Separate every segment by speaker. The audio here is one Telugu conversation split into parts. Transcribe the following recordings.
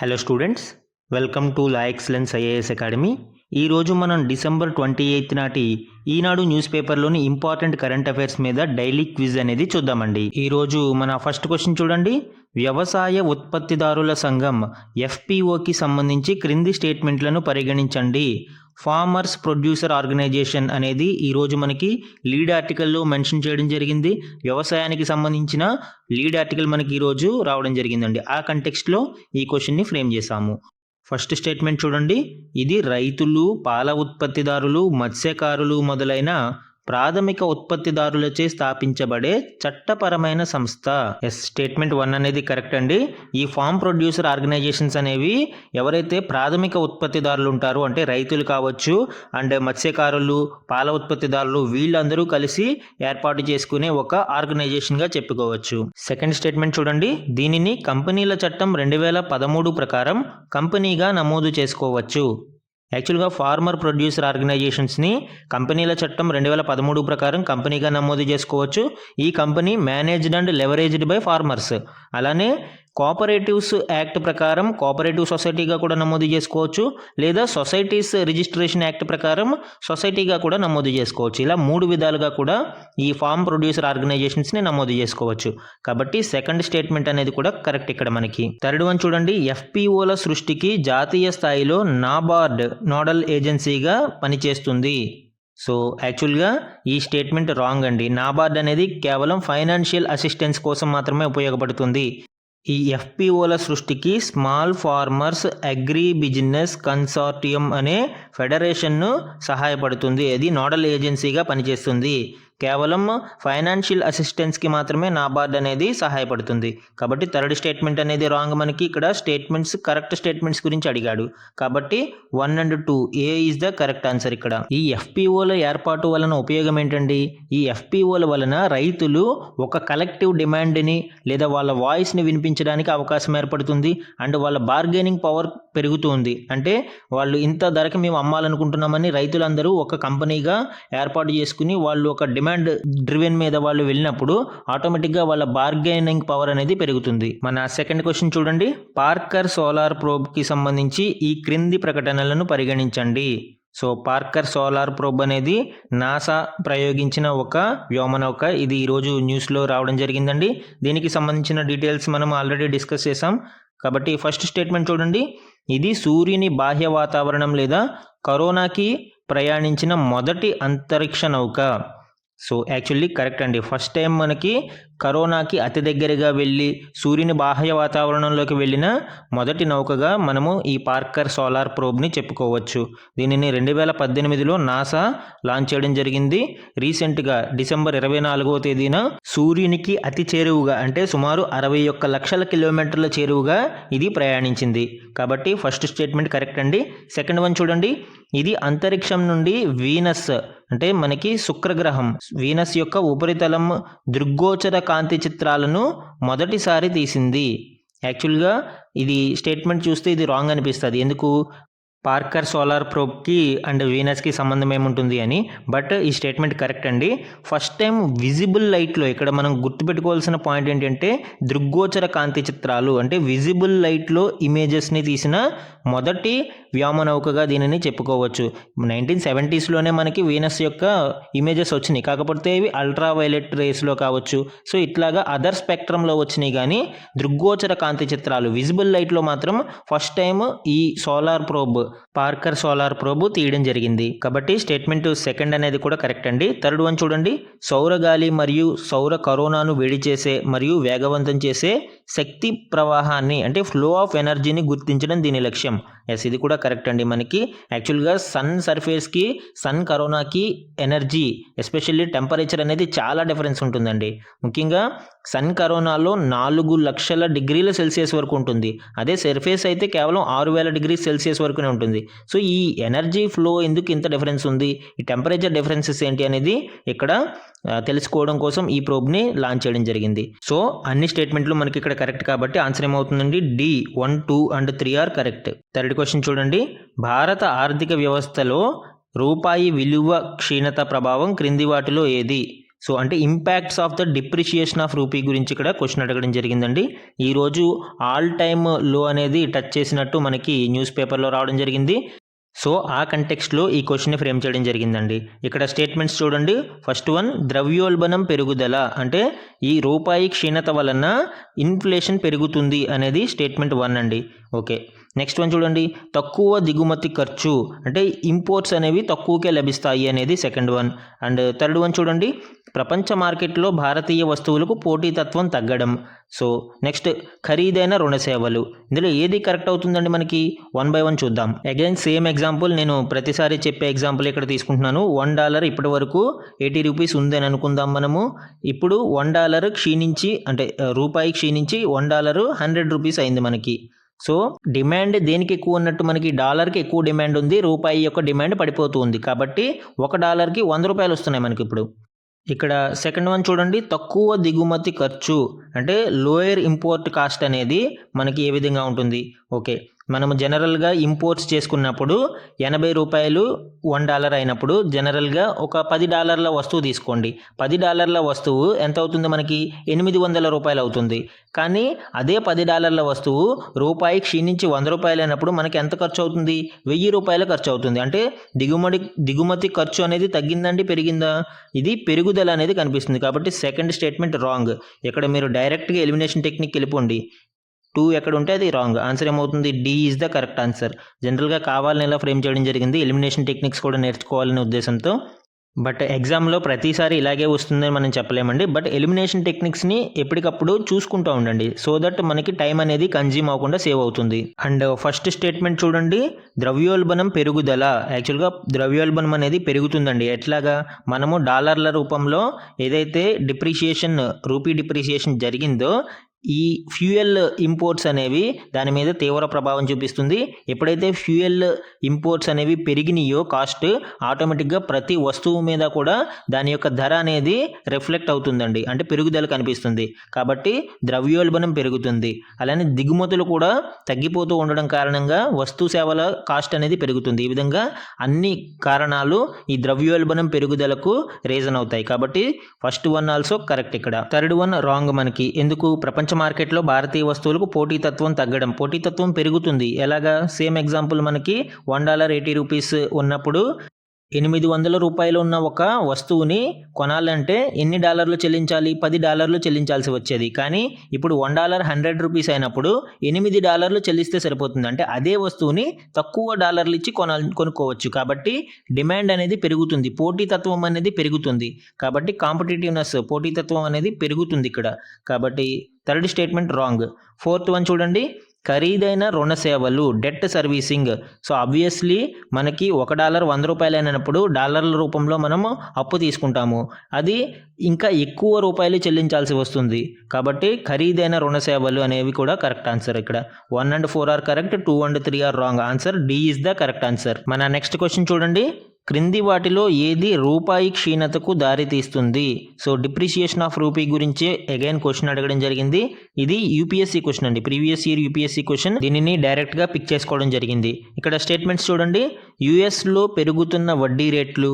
Speaker 1: Hello students, welcome to law excellence IAS academy. ఈరోజు మనం డిసెంబర్ 28 నాటి ఈనాడు న్యూస్ పేపర్లోని ఇంపార్టెంట్ కరెంట్ అఫైర్స్ మీద డైలీ క్విజ్ అనేది చూద్దామండి. ఈరోజు మన ఫస్ట్ క్వశ్చన్ చూడండి. వ్యవసాయ ఉత్పత్తిదారుల సంఘం ఎఫ్పిఓకి సంబంధించి క్రింది స్టేట్మెంట్లను పరిగణించండి. ఫార్మర్స్ ప్రొడ్యూసర్ ఆర్గనైజేషన్ అనేది ఈరోజు మనకి లీడ్ ఆర్టికల్లో మెన్షన్ చేయడం జరిగింది. వ్యవసాయానికి సంబంధించిన లీడ్ ఆర్టికల్ మనకి ఈరోజు రావడం జరిగిందండి. ఆ కంటెక్స్ట్లో ఈ క్వశ్చన్ని ఫ్రేమ్ చేశాము. ఫస్ట్ స్టేట్మెంట్ చూడండి. ఇది రైతులు, పాల ఉత్పత్తిదారులు, మత్స్యకారులు మొదలైన ప్రాథమిక ఉత్పత్తిదారులచే స్థాపించబడే చట్టపరమైన సంస్థ. స్టేట్మెంట్ 1 అనేది కరెక్ట్ అండి. ఈ ఫార్మ్ ప్రొడ్యూసర్ ఆర్గనైజేషన్స్ అనేవి ఎవరైతే ప్రాథమిక ఉత్పత్తిదారులు ఉంటారో, అంటే రైతులు కావచ్చు అండ్ మత్స్యకారులు, పాల ఉత్పత్తిదారులు, వీళ్ళందరూ కలిసి ఏర్పాటు చేసుకునే ఒక ఆర్గనైజేషన్గా చెప్పుకోవచ్చు. సెకండ్ స్టేట్మెంట్ చూడండి. దీనిని కంపెనీల చట్టం 2013 ప్రకారం కంపెనీగా నమోదు చేసుకోవచ్చు. యాక్చువల్గా ఫార్మర్ ప్రొడ్యూసర్ ఆర్గనైజేషన్స్ని కంపెనీల చట్టం 2013 ప్రకారం కంపెనీగా నమోదు చేసుకోవచ్చు. ఈ company managed and leveraged by farmers. అలానే కోఆపరేటివ్స్ యాక్ట్ ప్రకారం కోఆపరేటివ్ సొసైటీగా కూడా నమోదు చేసుకోవచ్చు, లేదా సొసైటీస్ రిజిస్ట్రేషన్ యాక్ట్ ప్రకారం సొసైటీగా కూడా నమోదు చేసుకోవచ్చు. ఇలా 3 విధాలుగా కూడా ఈ ఫార్మ్ ప్రొడ్యూసర్ ఆర్గనైజేషన్స్ని నమోదు చేసుకోవచ్చు. కాబట్టి సెకండ్ స్టేట్మెంట్ అనేది కూడా కరెక్ట్ ఇక్కడ మనకి. థర్డ్ వన్ చూడండి. ఎఫ్పిఓల సృష్టికి జాతీయ స్థాయిలో నాబార్డ్ నోడల్ ఏజెన్సీగా పనిచేస్తుంది. సో యాక్చువల్గా ఈ స్టేట్మెంట్ రాంగ్ అండి. నాబార్డ్ అనేది కేవలం ఫైనాన్షియల్ అసిస్టెన్స్ కోసం మాత్రమే ఉపయోగపడుతుంది. ఈ ఎఫ్పిఓల సృష్టికి small farmers agri business consortium అనే ఫెడరేషన్ను సహాయపడుతుంది. అది నోడల్ ఏజెన్సీగా పనిచేస్తుంది. కేవలం ఫైనాన్షియల్ అసిస్టెన్స్కి మాత్రమే నాబార్డ్ అనేది సహాయపడుతుంది. కాబట్టి థర్డ్ స్టేట్మెంట్ అనేది రాంగ్. మనకి ఇక్కడ స్టేట్మెంట్స్ కరెక్ట్ స్టేట్మెంట్స్ గురించి అడిగాడు కాబట్టి 1 and 2 A is the correct answer ఇక్కడ. ఈ ఎఫ్పిఓల ఏర్పాటు వలన ఉపయోగం ఏంటండి? ఈ ఎఫ్పిఓల వలన రైతులు ఒక కలెక్టివ్ డిమాండ్ని లేదా వాళ్ళ వాయిస్ని వినిపించడానికి అవకాశం ఏర్పడుతుంది. అండ్ వాళ్ళ బార్గెనింగ్ పవర్ పెరుగుతుంది. అంటే వాళ్ళు ఇంత ధరకి మేము అమ్మాలనుకుంటున్నామని రైతులందరూ ఒక కంపెనీగా ఏర్పాటు చేసుకుని వాళ్ళు ఒక డిమాండ్ డ్రివెన్ మీద వాళ్ళు వెళ్ళినప్పుడు ఆటోమేటిక్గా వాళ్ళ బార్గెనింగ్ పవర్ అనేది పెరుగుతుంది. మన సెకండ్ క్వశ్చన్ చూడండి. పార్కర్ సోలార్ ప్రోబ్కి సంబంధించి ఈ క్రింది ప్రకటనలను పరిగణించండి. సో పార్కర్ సోలార్ ప్రోబ్ అనేది నాసా ప్రయోగించిన ఒక వ్యోమనౌక. ఇది ఈరోజు న్యూస్లో రావడం జరిగిందండి. దీనికి సంబంధించిన డీటెయిల్స్ మనం ఆల్రెడీ డిస్కస్ చేసాం. కాబట్టి ఫస్ట్ స్టేట్మెంట్ చూడండి. ఇది సూర్యుని బాహ్య వాతావరణం లేదా కరోనాకి ప్రయాణించిన మొదటి అంతరిక్ష నౌక. సో యాక్చువల్లీ కరెక్ట్ అండి. ఫస్ట్ టైం మనకి కరోనాకి అతి దగ్గరగా వెళ్ళి సూర్యుని బాహ్య వాతావరణంలోకి వెళ్ళిన మొదటి నౌకగా మనము ఈ పార్కర్ సోలార్ ప్రోబ్ని చెప్పుకోవచ్చు. దీనిని 2018లో నాసా లాంచ్ చేయడం జరిగింది. రీసెంట్గా డిసెంబర్ 24వ తేదీన సూర్యునికి అతి చేరువుగా, అంటే సుమారు 61 లక్షల కిలోమీటర్ల చేరువుగా ఇది ప్రయాణించింది. కాబట్టి ఫస్ట్ స్టేట్మెంట్ కరెక్ట్ అండి. సెకండ్ వన్ చూడండి. ఇది అంతరిక్షం నుండి వీనస్, అంటే మనకి శుక్రగ్రహం వీనస్ యొక్క ఉపరితలం దృగ్గోచర కాంతి చిత్రాలను మొదటిసారి తీసింది. యాక్చువల్గా ఇది స్టేట్మెంట్ చూస్తే ఇది రాంగ్ అనిపిస్తుంది. ఎందుకు? పార్కర్ సోలార్ ప్రోబ్కి అండ్ వీనస్కి సంబంధం ఏముంటుంది అని. బట్ ఈ స్టేట్మెంట్ కరెక్ట్ అండి. ఫస్ట్ టైం విజిబుల్ లైట్లో, ఇక్కడ మనం గుర్తుపెట్టుకోవాల్సిన పాయింట్ ఏంటంటే దృగ్గోచర కాంతి చిత్రాలు, అంటే విజిబుల్ లైట్లో ఇమేజెస్ని తీసిన మొదటి వ్యోమనౌకగా దీనిని చెప్పుకోవచ్చు. 1970sలోనే మనకి వీనస్ యొక్క ఇమేజెస్ వచ్చినాయి. కాకపోతే ఇవి అల్ట్రా వైలెట్ రేస్లో కావచ్చు, సో ఇట్లాగా అదర్ స్పెక్ట్రంలో వచ్చినాయి. కానీ దృగ్గోచర కాంతి చిత్రాలు విజిబుల్ లైట్లో మాత్రం ఫస్ట్ టైం ఈ solar probe Parker solar probe తీయడం జరిగింది. కాబట్టి స్టేట్మెంట్ సెకండ్ అనేది కూడా కరెక్ట్ అండి. థర్డ్ వన్ చూడండి. సౌర గాలి మరియు సౌర కరోనాను వేడి చేసే మరియు వేగవంతం చేసే శక్తి ప్రవాహాన్ని, అంటే ఫ్లో ఆఫ్ ఎనర్జీని గుర్తించడం దీని లక్ష్యం. ఇది కూడా కరెక్ట్ అండి. మనకి యాక్చువల్గా సన్ సర్ఫేస్కి సన్ కరోనాకి ఎనర్జీ, ఎస్పెషల్లీ టెంపరేచర్ అనేది చాలా డిఫరెన్స్ ఉంటుందండి. ముఖ్యంగా సన్ కరోనాలో 4 లక్షల డిగ్రీల సెల్సియస్ వరకు ఉంటుంది. అదే సర్ఫేస్ అయితే కేవలం 6000 డిగ్రీ సెల్సియస్ వరకునే ఉంటుంది. సో ఈ ఎనర్జీ ఫ్లో ఎందుకు ఇంత డిఫరెన్స్ ఉంది, ఈ టెంపరేచర్ డిఫరెన్సెస్ ఏంటి అనేది ఇక్కడ తెలుసుకోవడం కోసం ఈ ప్రోబ్ని లాంచ్ చేయడం జరిగింది. సో అన్ని స్టేట్మెంట్లు మనకి ఇక్కడ కరెక్ట్ కాబట్టి ఆన్సర్ ఏమవుతుందండి? D 1, 2 and 3 are correct. Third question చూడండి. భారత ఆర్థిక వ్యవస్థలో రూపాయి విలువ క్షీణత ప్రభావం క్రింది వాటిలో ఏది? సో అంటే impacts of the depreciation of rupee గురించి ఇక్కడ క్వశ్చన్ అడగడం జరిగిందండి. ఈరోజు ఆల్ టైమ్ లో అనేది టచ్ చేసినట్టు మనకి న్యూస్ పేపర్లో రావడం జరిగింది. సో ఆ కంటెక్స్ట్లో ఈ క్వశ్చన్ని ఫ్రేమ్ చేయడం జరిగిందండి. ఇక్కడ స్టేట్మెంట్స్ చూడండి. ఫస్ట్ వన్, ద్రవ్యోల్బణం పెరుగుదల అంటే ఈ రూపాయి క్షీణత వలన ఇన్ఫ్లేషన్ పెరుగుతుంది అనేది స్టేట్మెంట్ 1 అండి. ఓకే, నెక్స్ట్ వన్ చూడండి. తక్కువ దిగుమతి ఖర్చు అంటే ఇంపోర్ట్స్ అనేవి తక్కువకే లభిస్తాయి అనేది second one. And third one చూడండి. ప్రపంచ మార్కెట్లో భారతీయ వస్తువులకు పోటీతత్వం తగ్గడం. సో నెక్స్ట్, ఖరీదైన రుణ సేవలు. ఇందులో ఏది కరెక్ట్ అవుతుందండి మనకి? 1 by 1 చూద్దాం. అగైన్ సేమ్ ఎగ్జాంపుల్, నేను ప్రతిసారి చెప్పే ఎగ్జాంపుల్ ఇక్కడ తీసుకుంటున్నాను. $1 ఇప్పటి వరకు 80 రూపీస్ ఉందని అనుకుందాం మనము. ఇప్పుడు $1 క్షీణించి అంటే రూపాయి క్షీణించి $1 100 రూపీస్ అయింది మనకి. సో డిమాండ్ దేనికి ఎక్కువ ఉన్నట్టు? మనకి డాలర్కి ఎక్కువ డిమాండ్ ఉంది, రూపాయి యొక్క డిమాండ్ పడిపోతూ ఉంది. కాబట్టి $1కి 100 రూపాయలు వస్తున్నాయి మనకి ఇప్పుడు. ఇక్కడ సెకండ్ వన్ చూడండి. తక్కువ దిగుమతి ఖర్చు అంటే లోయర్ ఇంపోర్ట్ కాస్ట్ అనేది మనకి ఏ విధంగా ఉంటుంది? ఓకే, మనము జనరల్గా ఇంపోర్ట్స్ చేసుకున్నప్పుడు 80 రూపాయలు $1 అయినప్పుడు జనరల్గా ఒక $10 వస్తువు తీసుకోండి. $10 వస్తువు ఎంత అవుతుంది మనకి? 800 రూపాయలు అవుతుంది. కానీ అదే $10 వస్తువు రూపాయి క్షీణించి 100 రూపాయలు అయినప్పుడు మనకి ఎంత ఖర్చు అవుతుంది? 1000 రూపాయలు ఖర్చు అవుతుంది. అంటే దిగుమతి ఖర్చు అనేది తగ్గిందండి, పెరిగిందా? ఇది పెరుగుదల అనేది కనిపిస్తుంది. కాబట్టి సెకండ్ స్టేట్మెంట్ రాంగ్. ఇక్కడ మీరు డైరెక్ట్గా ఎలిమినేషన్ టెక్నిక్ వెళ్ళిపోండి. 2 ఎక్కడ ఉంటే అది రాంగ్. ఆన్సర్ ఏమవుతుంది? D is the correct answer. జనరల్గా కావాలని ఎలా ఫ్రేమ్ చేయడం జరిగింది, ఎలిమినేషన్ టెక్నిక్స్ కూడా నేర్చుకోవాలనే ఉద్దేశంతో. బట్ ఎగ్జామ్లో ప్రతిసారి ఇలాగే వస్తుందని మనం చెప్పలేమండి. బట్ ఎలిమినేషన్ టెక్నిక్స్ని ఎప్పటికప్పుడు చూసుకుంటూ ఉండండి, సో దట్ మనకి టైం అనేది కన్జ్యూమ్ అవ్వకుండా సేవ్ అవుతుంది. అండ్ ఫస్ట్ స్టేట్మెంట్ చూడండి. ద్రవ్యోల్బణం పెరుగుదల. యాక్చువల్గా ద్రవ్యోల్బణం అనేది పెరుగుతుందండి. ఎట్లాగా? మనము డాలర్ల రూపంలో ఏదైతే రూపీ డిప్రిషియేషన్ జరిగిందో ఈ ఫ్యూయల్ ఇంపోర్ట్స్ అనేవి దాని మీద తీవ్ర ప్రభావం చూపిస్తుంది. ఎప్పుడైతే ఫ్యూయల్ ఇంపోర్ట్స్ అనేవి పెరిగినాయో కాస్ట్, ఆటోమేటిక్గా ప్రతి వస్తువు మీద కూడా దాని యొక్క ధర అనేది రిఫ్లెక్ట్ అవుతుందండి, అంటే పెరుగుదల కనిపిస్తుంది. కాబట్టి ద్రవ్యోల్బణం పెరుగుతుంది. అలానే దిగుమతులు కూడా తగ్గిపోతూ ఉండడం కారణంగా వస్తు సేవల కాస్ట్ అనేది పెరుగుతుంది. ఈ విధంగా అన్ని కారణాలు ఈ ద్రవ్యోల్బణం పెరుగుదలకు రీజన్ అవుతాయి. కాబట్టి ఫస్ట్ వన్ ఆల్సో కరెక్ట్. ఇక్కడ థర్డ్ వన్ రాంగ్ మనకి. ఎందుకు? ప్రపంచ మార్కెట్లో భారతీయ వస్తువులకు పోటీతత్వం తగ్గడం. పోటీతత్వం పెరుగుతుంది. ఎలాగా? సేమ్ ఎగ్జాంపుల్, మనకి $1 80 రూపీస్ ఉన్నప్పుడు 800 రూపాయలు ఉన్న ఒక వస్తువుని కొనాలంటే ఎన్ని డాలర్లు చెల్లించాలి? $10 చెల్లించాల్సి వచ్చేది. కానీ ఇప్పుడు $1 100 రూపీస్ అయినప్పుడు $8 చెల్లిస్తే సరిపోతుంది. అంటే అదే వస్తువుని తక్కువ డాలర్లు ఇచ్చి కొనుక్కోవచ్చు. కాబట్టి డిమాండ్ అనేది పెరుగుతుంది, పోటీతత్వం అనేది పెరుగుతుంది. కాబట్టి కాంపిటేటివ్నెస్, పోటీతత్వం అనేది పెరుగుతుంది ఇక్కడ. కాబట్టి third statement wrong. Fourth one చూడండి. ఖరీదైన రుణ సేవలు, డెట్ సర్వీసింగ్. సో ఆబ్వియస్లీ మనకి $1 100 రూపాయలు అయినప్పుడు డాలర్ల రూపంలో మనము అప్పు తీసుకుంటాము, అది ఇంకా ఎక్కువ రూపాయలు చెల్లించాల్సి వస్తుంది. కాబట్టి ఖరీదైన రుణ సేవలు అనేవి కూడా కరెక్ట్ ఆన్సర్. ఇక్కడ 1 and 4 are correct, 2 and 3 are wrong. Answer D is the correct answer. మన నెక్స్ట్ క్వశ్చన్ చూడండి. క్రింది వాటిలో ఏది రూపాయి క్షీణతకు దారితీస్తుంది? సో డిప్రిషియేషన్ ఆఫ్ రూపీ గురించి అగైన్ క్వశ్చన్ అడగడం జరిగింది. ఇది యూపీఎస్సీ క్వశ్చన్ అండి, ప్రీవియస్ ఇయర్ యూపీఎస్సీ క్వశ్చన్. దీనిని డైరెక్ట్గా పిక్ చేసుకోవడం జరిగింది. ఇక్కడ స్టేట్మెంట్స్ చూడండి. యుఎస్లో పెరుగుతున్న వడ్డీ రేట్లు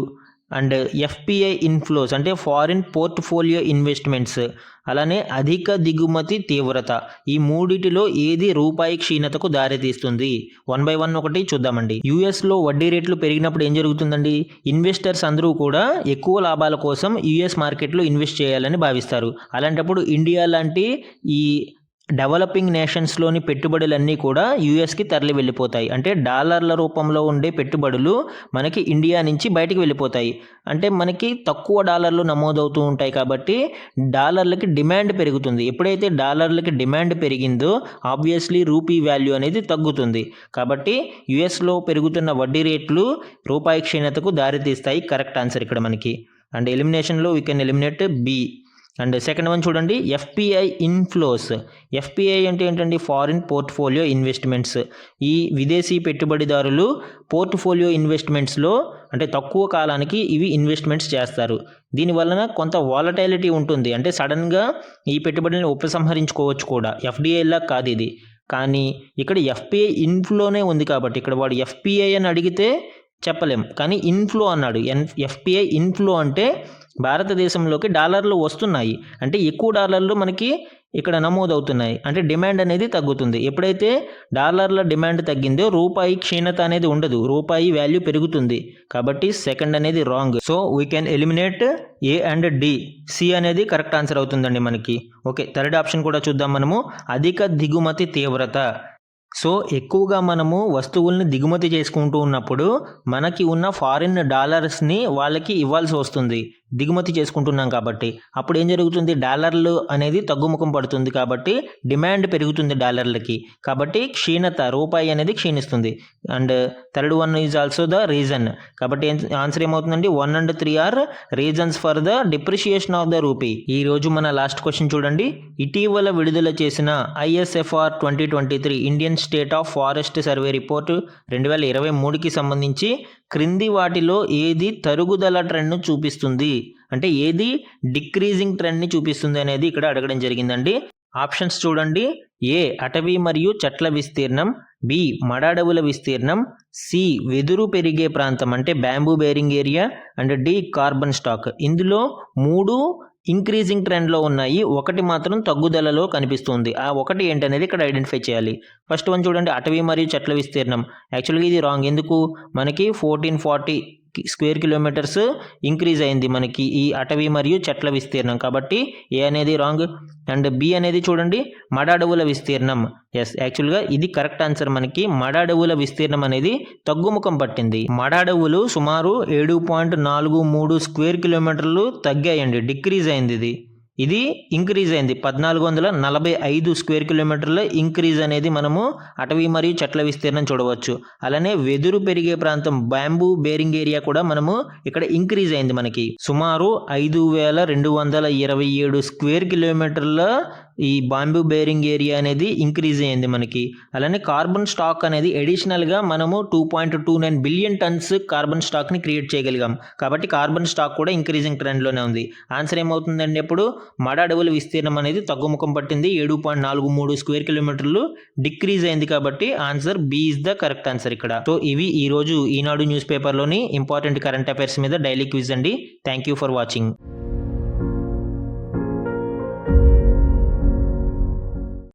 Speaker 1: అండ్ ఎఫ్పిఐ ఇన్ఫ్లోస్ అంటే ఫారిన్ పోర్ట్ఫోలియో ఇన్వెస్ట్మెంట్స్, అలానే అధిక దిగుమతి తీవ్రత, ఈ మూడిటిలో ఏది రూపాయి క్షీణతకు దారితీస్తుంది? 1 by 1 ఒకటి చూద్దామండి. యుఎస్లో వడ్డీ రేట్లు పెరిగినప్పుడు ఏం జరుగుతుందండి? ఇన్వెస్టర్స్ అందరూ కూడా ఎక్కువ లాభాల కోసం యుఎస్ మార్కెట్లో ఇన్వెస్ట్ చేయాలని భావిస్తారు. అలాంటప్పుడు ఇండియా లాంటి ఈ డెవలపింగ్ నేషన్స్లోని పెట్టుబడులన్నీ కూడా యూఎస్కి తరలి వెళ్ళిపోతాయి. అంటే డాలర్ల రూపంలో ఉండే పెట్టుబడులు మనకి ఇండియా నుంచి బయటికి వెళ్ళిపోతాయి. అంటే మనకి తక్కువ డాలర్లు నమోదవుతూ ఉంటాయి. కాబట్టి డాలర్లకి డిమాండ్ పెరుగుతుంది. ఎప్పుడైతే డాలర్లకి డిమాండ్ పెరిగిందో ఆబ్వియస్లీ రూపీ వాల్యూ అనేది తగ్గుతుంది. కాబట్టి యుఎస్లో పెరుగుతున్న వడ్డీ రేట్లు రూపాయి క్షీణతకు దారితీస్తాయి. కరెక్ట్ ఆన్సర్ ఇక్కడ మనకి. అండ్ ఎలిమినేషన్లో we can eliminate B. And second one చూడండి. FPI inflows. ఎఫ్పిఐ అంటే ఏంటండి? Foreign portfolio investments. ఈ విదేశీ పెట్టుబడిదారులు పోర్ట్ఫోలియో ఇన్వెస్ట్మెంట్స్లో అంటే తక్కువ కాలానికి ఇవి ఇన్వెస్ట్మెంట్స్ చేస్తారు. దీనివలన కొంత వాలటైలిటీ ఉంటుంది. అంటే సడన్గా ఈ పెట్టుబడిని ఉపసంహరించుకోవచ్చు కూడా. ఎఫ్డిఐలా కాదు ఇది. కానీ ఇక్కడ ఎఫ్పిఐ ఇన్ఫ్లోనే ఉంది. కాబట్టి ఇక్కడ వాడు ఎఫ్పిఐ అని అడిగితే చెప్పలేం, కానీ ఇన్ఫ్లో అన్నాడు. ఎఫ్పిఐ ఇన్ఫ్లో అంటే భారతదేశంలోకి డాలర్లు వస్తున్నాయి, అంటే ఎక్కువ డాలర్లు మనకి ఇక్కడ నమోదవుతున్నాయి, అంటే డిమాండ్ అనేది తగ్గుతుంది. ఎప్పుడైతే డాలర్ల డిమాండ్ తగ్గిందో రూపాయి క్షీణత అనేది ఉండదు, రూపాయి వాల్యూ పెరుగుతుంది. కాబట్టి సెకండ్ అనేది wrong. So we can eliminate A and D. C అనేది కరెక్ట్ ఆన్సర్ అవుతుందండి మనకి. ఓకే, థర్డ్ ఆప్షన్ కూడా చూద్దాం మనము. అధిక దిగుమతి తీవ్రత. సో ఎక్కువగా మనము వస్తువుల్ని దిగుమతి చేసుకుంటూ ఉన్నప్పుడు మనకి ఉన్న ఫారిన్ డాలర్స్ని వాళ్ళకి ఇవ్వాల్సి వస్తుంది, దిగుమతి చేసుకుంటున్నాం కాబట్టి. అప్పుడు ఏం జరుగుతుంది, డాలర్లు అనేది తగ్గుముఖం పడుతుంది, కాబట్టి డిమాండ్ పెరుగుతుంది డాలర్లకి, కాబట్టి క్షీణత, రూపాయి అనేది క్షీణిస్తుంది. And third one is also the reason. కాబట్టి ఆన్సర్ ఏమవుతుందండి, 1 and 3 are reasons for the depreciation of the rupee. ఈ రోజు మన లాస్ట్ క్వశ్చన్ చూడండి. ఇటీవల విడుదల చేసిన ISFR 2023 Indian State of Forest Survey report 2023కి సంబంధించి క్రింది వాటిలో ఏది తరుగుదల ట్రెండ్ను చూపిస్తుంది, అంటే ఏది డిక్రీజింగ్ ట్రెండ్ని చూపిస్తుంది అనేది ఇక్కడ అడగడం జరిగిందండి. ఆప్షన్స్ చూడండి. ఏ అటవీ మరియు చెట్ల విస్తీర్ణం, బి మడాడవుల విస్తీర్ణం, సి వెదురు పెరిగే ప్రాంతం అంటే bamboo bearing area, and the carbon stock. ఇందులో 3 ఇంక్రీజింగ్ ట్రెండ్లో ఉన్నాయి, ఒకటి మాత్రం తగ్గుదలలో కనిపిస్తుంది. ఆ ఒకటి ఏంటనేది ఇక్కడ ఐడెంటిఫై చేయాలి. ఫస్ట్ వన్ చూడండి, అటవీ మరియు చెట్ల విస్తీర్ణం. యాక్చువల్గా ఇది రాంగ్. ఎందుకు, మనకి 1440 స్క్వేర్ కిలోమీటర్స్ ఇంక్రీజ్ అయింది మనకి ఈ అటవీ మరియు చెట్ల విస్తీర్ణం, కాబట్టి ఏ అనేది రాంగ్. అండ్ బి అనేది చూడండి, మడాడవుల విస్తీర్ణం. ఎస్, యాక్చువల్గా ఇది కరెక్ట్ ఆన్సర్. మనకి మడాడవుల విస్తీర్ణం అనేది తగ్గుముఖం పట్టింది. మడాడవులు సుమారు 7.43 స్క్వేర్ కిలోమీటర్లు తగ్గాయండి, డిక్రీజ్ అయింది. ఇది ఇంక్రీజ్ అయింది, 1445 స్క్వేర్ కిలోమీటర్ల ఇంక్రీజ్ అనేది మనము అటవీ మరియు చెట్ల విస్తీర్ణం చూడవచ్చు. అలానే వెదురు పెరిగే ప్రాంతం బ్యాంబూ బేరింగ్ ఏరియా కూడా మనము ఇక్కడ ఇంక్రీజ్ అయింది, మనకి సుమారు 5227 స్క్వేర్ కిలోమీటర్ల ఈ బాంబూ బేరింగ్ ఏరియా అనేది ఇంక్రీజ్ అయ్యింది మనకి. అలానే కార్బన్ స్టాక్ అనేది అడిషనల్గా మనము 2.29 బిలియన్ టన్స్ కార్బన్ స్టాక్ని క్రియేట్ చేయగలిగాం, కాబట్టి కార్బన్ స్టాక్ కూడా ఇంక్రీజింగ్ ట్రెండ్లోనే ఉంది. ఆన్సర్ ఏమవుతుందండి, అప్పుడు మడ అడవుల విస్తీర్ణం అనేది తగ్గుముఖం పట్టింది, 7.43 స్క్వేర్ కిలోమీటర్లు డిక్రీజ్ అయింది, కాబట్టి answer B is the correct answer ఇక్కడ. సో ఇవి ఈ రోజు ఈనాడు న్యూస్ పేపర్లోని ఇంపార్టెంట్ కరెంట్ అఫైర్స్ మీద డైలీ క్విజ్ అండి. Thank you for watching.